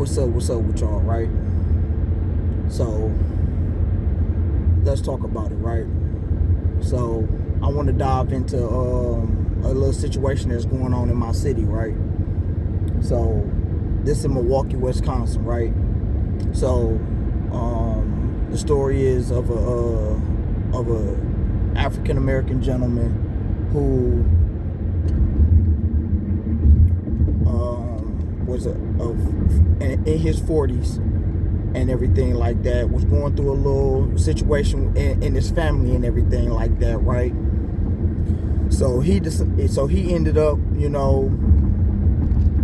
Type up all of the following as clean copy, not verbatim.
What's up with y'all, right? So let's talk about it, right? So I want to dive into a little situation that's going on in my city, right? So this is Milwaukee, Wisconsin, right? So the story is of a African American gentleman who was in his 40s and everything like that, was going through a little situation in his family and everything like that, right? So he ended up,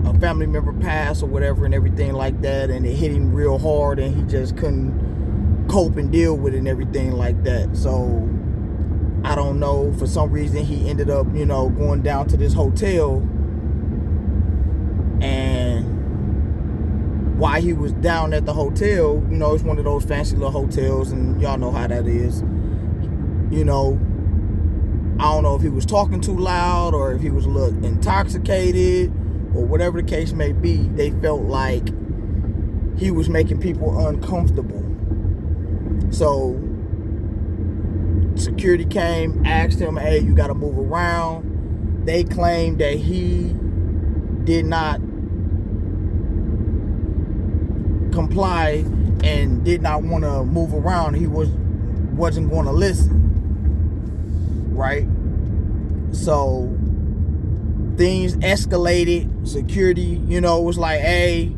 a family member passed or whatever and everything like that, and it hit him real hard and he just couldn't cope and deal with it and everything like that. So I don't know, for some reason he ended up, going down to this hotel, and while he was down at the hotel, it's one of those fancy little hotels, and y'all know how that is. I don't know if he was talking too loud or if he was a little intoxicated or whatever the case may be. They felt like he was making people uncomfortable. So security came, asked him, hey, you got to move around. They claimed that he did not comply and did not want to move around. He wasn't going to listen, right? So things escalated. Security, was like, hey,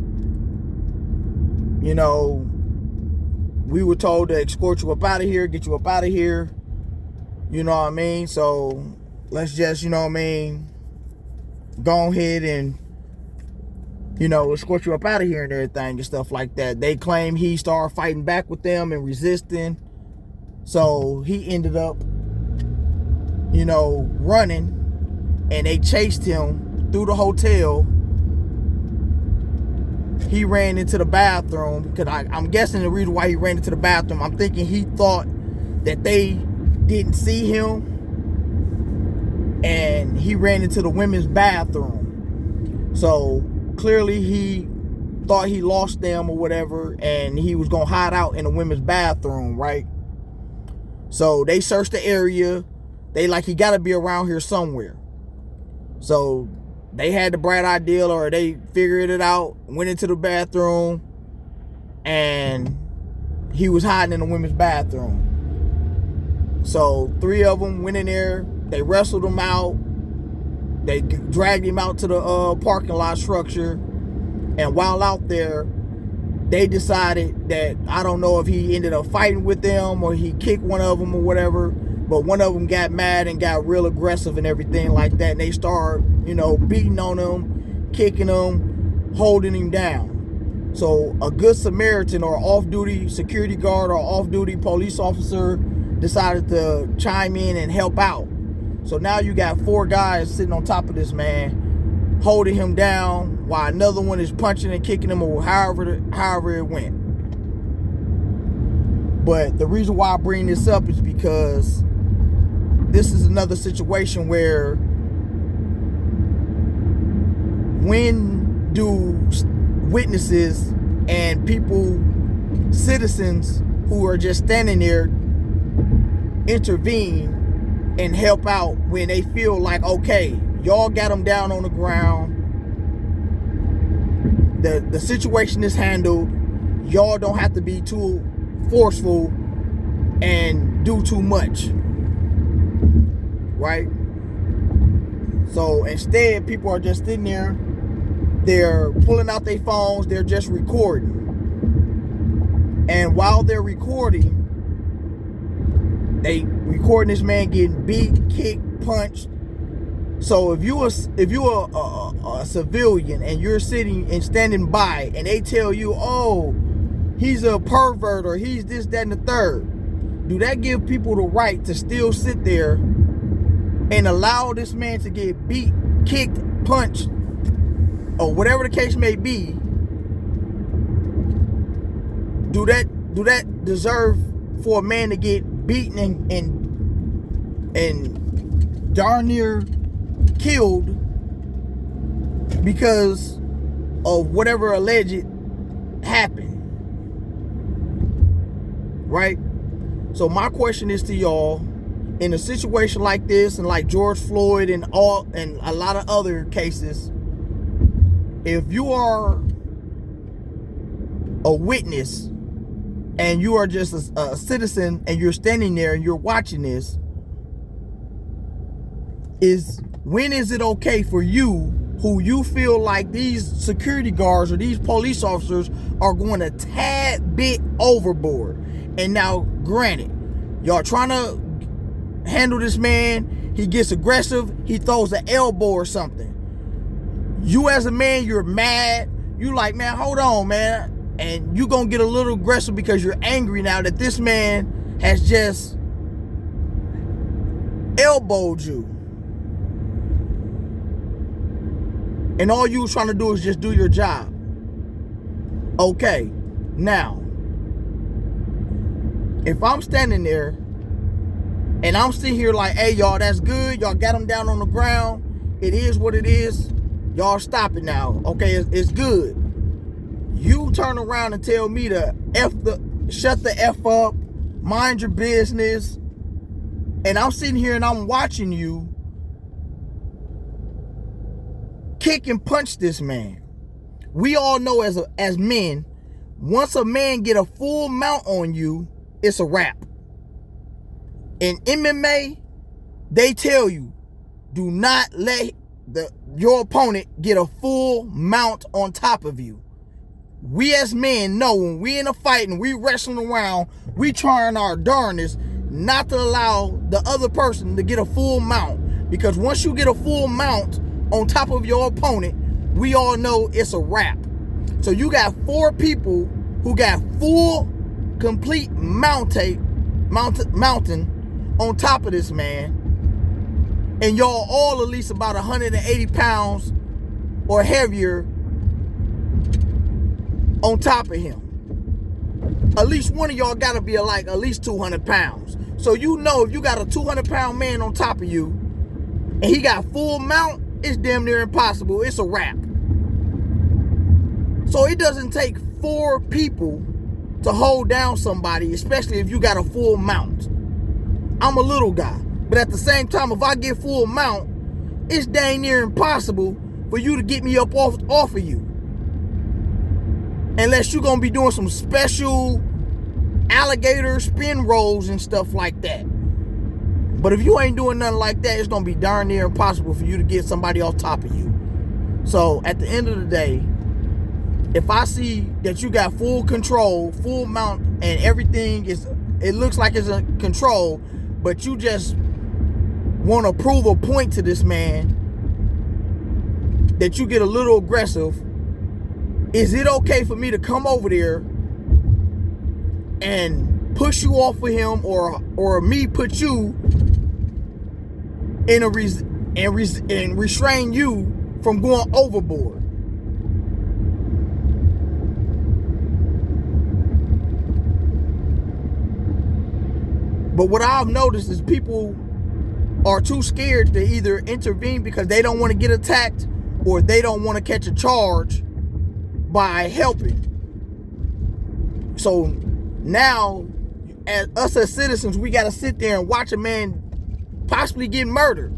we were told to escort you up out of here, get you up out of here. You know what I mean? So let's just, go ahead and escort you up out of here and everything and stuff like that. They claim he started fighting back with them and resisting. So he ended up, running, and they chased him through the hotel. He ran into the bathroom, because I'm guessing the reason why he ran into the bathroom, I'm thinking he thought that they didn't see him, and he ran into the women's bathroom. So clearly he thought he lost them or whatever, and he was gonna hide out in the women's bathroom, right? So they searched the area. They like, he gotta be around here somewhere. So they had the bright idea, or they figured it out, went into the bathroom, and he was hiding in the women's bathroom. So 3 of them went in there, they wrestled him out, they dragged him out to the parking lot structure, and while out there, they decided that, I don't know if he ended up fighting with them or he kicked one of them or whatever, but one of them got mad and got real aggressive and everything like that, and they started, beating on him, kicking him, holding him down. So a good Samaritan or off-duty security guard or off-duty police officer decided to chime in and help out. So now you got 4 guys sitting on top of this man, holding him down, while another one is punching and kicking him, or however it went. But the reason why I bring this up is because this is another situation where, when do witnesses and people, citizens who are just standing there, intervene and help out when they feel like, okay, y'all got them down on the ground, the situation is handled, y'all don't have to be too forceful and do too much, right? So instead, people are just sitting there, they're pulling out their phones, they're just recording. And while they're recording, they recording this man getting beat, kicked, punched. So if you're a civilian and you're sitting and standing by, and they tell you, oh, he's a pervert or he's this, that, and the third, do that give people the right to still sit there and allow this man to get beat, kicked, punched, or whatever the case may be? Do that deserve for a man to get beaten and darn near killed because of whatever alleged happen. Right? So my question is to y'all, in a situation like this and like George Floyd and a lot of other cases, if you are a witness and you are just a citizen and you're standing there and you're watching this, when is it okay for you, who you feel like these security guards or these police officers are going a tad bit overboard? And now, granted, y'all trying to handle this man, he gets aggressive, he throws an elbow or something. You as a man, you're mad. You like, man, hold on, man. And you gonna get a little aggressive because you're angry now that this man has just elbowed you. And all you was trying to do is just do your job. Okay, now, if I'm standing there and I'm sitting here like, hey, y'all, that's good. Y'all got him down on the ground. It is what it is. Y'all stop it now. Okay, it's good. You turn around and tell me to shut the F up, mind your business. And I'm sitting here and I'm watching you kick and punch this man. We all know as men, once a man get a full mount on you, it's a wrap. In MMA, they tell you, do not let your opponent get a full mount on top of you. We as men know when we in a fight and we wrestling around, we trying our darndest not to allow the other person to get a full mount. Because once you get a full mount on top of your opponent, we all know it's a wrap. So you got 4 people who got full, complete mountain on top of this man, and y'all all at least about 180 pounds or heavier on top of him. At least one of y'all gotta be like at least 200 pounds. So you know if you got a 200-pound man on top of you and he got full mount, it's damn near impossible. It's a wrap. So it doesn't take 4 people to hold down somebody, especially if you got a full mount. I'm a little guy, but at the same time, if I get full mount, it's dang near impossible for you to get me up off of you. Unless you're gonna be doing some special alligator spin rolls and stuff like that. But if you ain't doing nothing like that, it's gonna be darn near impossible for you to get somebody off top of you. So at the end of the day, if I see that you got full control, full mount, and everything it looks like it's in control, but you just want to prove a point to this man that you get a little aggressive, is it okay for me to come over there and push you off of him, or me put you in and restrain you from going overboard? But what I've noticed is people are too scared to either intervene because they don't want to get attacked or they don't want to catch a charge by helping. So now, as citizens, we got to sit there and watch a man possibly get murdered.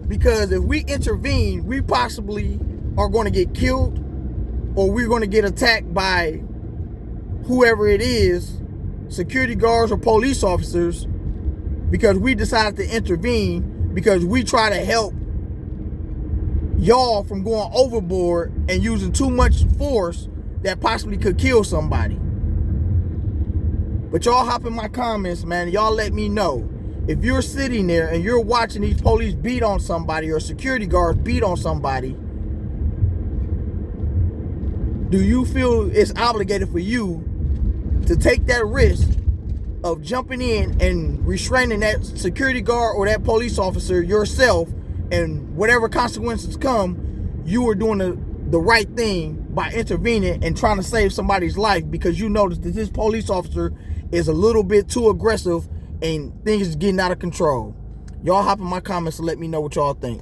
Because if we intervene, we possibly are going to get killed, or we're going to get attacked by whoever it is, security guards or police officers, because we decided to intervene because we try to help y'all from going overboard and using too much force that possibly could kill somebody. But y'all hop in my comments, man. Y'all let me know. If you're sitting there and you're watching these police beat on somebody or security guards beat on somebody, do you feel it's obligated for you to take that risk of jumping in and restraining that security guard or that police officer yourself, and whatever consequences come, you are doing the right thing by intervening and trying to save somebody's life because you notice that this police officer is a little bit too aggressive and things is getting out of control? Y'all hop in my comments to let me know what y'all think.